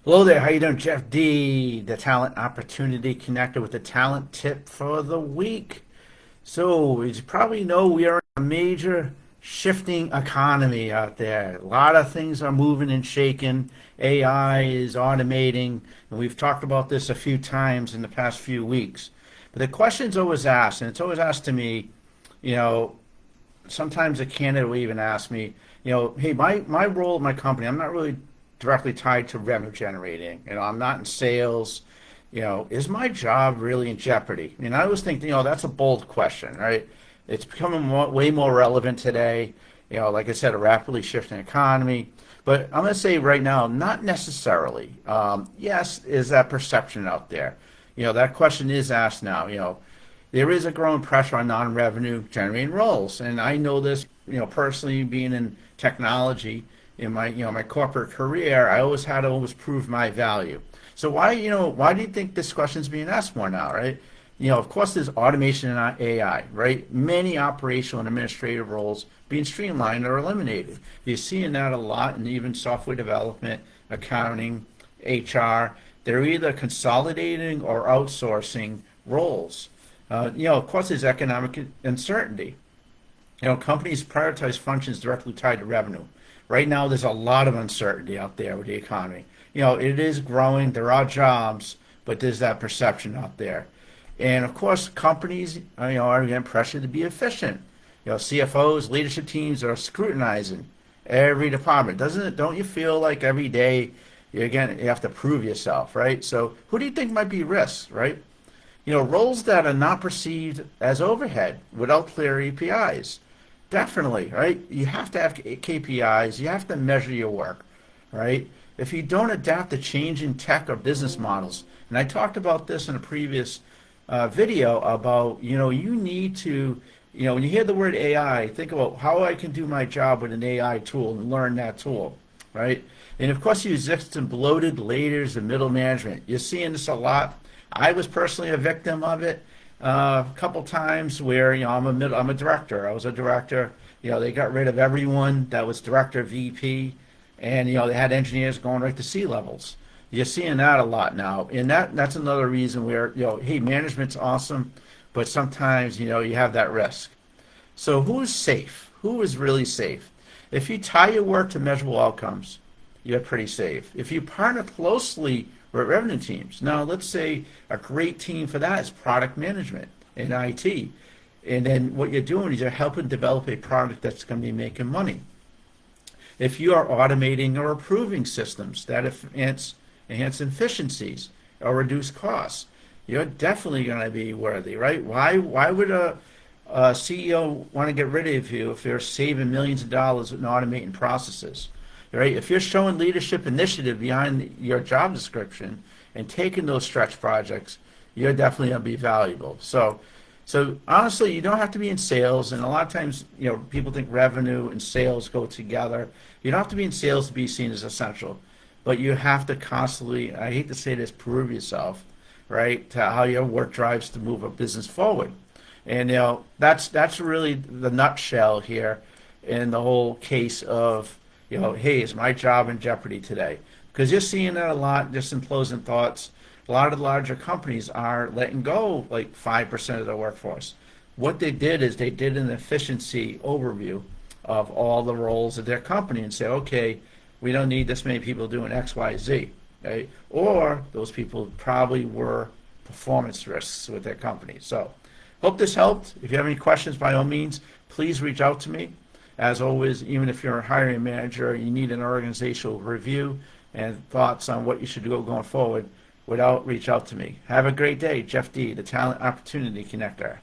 Hello there, how you doing? Jeff D, the Talent Opportunity Connector with the talent tip for the week. So, as you probably know, we are in a major shifting economy out there. A lot of things are moving and shaking. AI is automating, and we've talked about this a few times in the past few weeks. But the question's always asked, and it's always asked to me, you know, sometimes a candidate will even ask me, hey, my role at my company, I'm not really directly tied to revenue generating. I'm not in sales. Is my job really in jeopardy? And I always think, that's a bold question, right? It's becoming way more relevant today. Like I said, a rapidly shifting economy. But I'm going to say right now, not necessarily. Yes, is that perception out there? That question is asked now. There is a growing pressure on non-revenue generating roles, and I know this, personally being in technology in my corporate career. I always had to always prove my value. So why do you think this question is being asked more now, right? Of course, there's automation and AI, right? Many operational and administrative roles being streamlined or eliminated. You're seeing that a lot in even software development, accounting, HR. They're either consolidating or outsourcing roles. Of course, there's economic uncertainty. Companies prioritize functions directly tied to revenue. Right now, there's a lot of uncertainty out there with the economy. It is growing. There are jobs, but there's that perception out there. And of course, companies, are getting pressured to be efficient. CFOs, leadership teams are scrutinizing every department. Doesn't it? Don't you feel like every day you have to prove yourself, right? So who do you think might be risks, right? Roles that are not perceived as overhead without clear APIs. Definitely, right? You have to have KPIs. You have to measure your work, right? If you don't adapt to changing tech or business models, and I talked about this in a previous video about, you need to, when you hear the word AI, think about how I can do my job with an AI tool and learn that tool, right? And of course, you exist in bloated layers of middle management. You're seeing this a lot. I was personally a victim of it a couple times where I'm a director. I was a director. They got rid of everyone that was director, VP, and they had engineers going right to C levels. You're seeing that a lot now, and that's another reason where hey, management's awesome, but sometimes you have that risk. So who is safe? Who is really safe? If you tie your work to measurable outcomes, you're pretty safe. If you partner closely with revenue teams, now let's say a great team for that is product management and IT. And then what you're doing is you're helping develop a product that's going to be making money. If you are automating or improving systems that enhance efficiencies or reduce costs, you're definitely going to be worthy, right? Why would a CEO want to get rid of you if they're saving millions of dollars in automating processes? Right? If you're showing leadership initiative behind your job description and taking those stretch projects, you're definitely going to be valuable. So honestly, you don't have to be in sales, and a lot of times, people think revenue and sales go together. You don't have to be in sales to be seen as essential, but you have to constantly, I hate to say this, prove yourself, right? To how your work drives to move a business forward. And that's really the nutshell here in the whole case of hey, is my job in jeopardy today? Because you're seeing that a lot, just in closing thoughts. A lot of larger companies are letting go like 5% of their workforce. What they did is they did an efficiency overview of all the roles of their company and say, okay, we don't need this many people doing X, Y, Z. Right? Or those people probably were performance risks with their company. So hope this helped. If you have any questions, by all means, please reach out to me. As always, even if you're a hiring manager, you need an organizational review and thoughts on what you should do going forward, reach out to me. Have a great day. Jeff D, the Talent Opportunity Connector.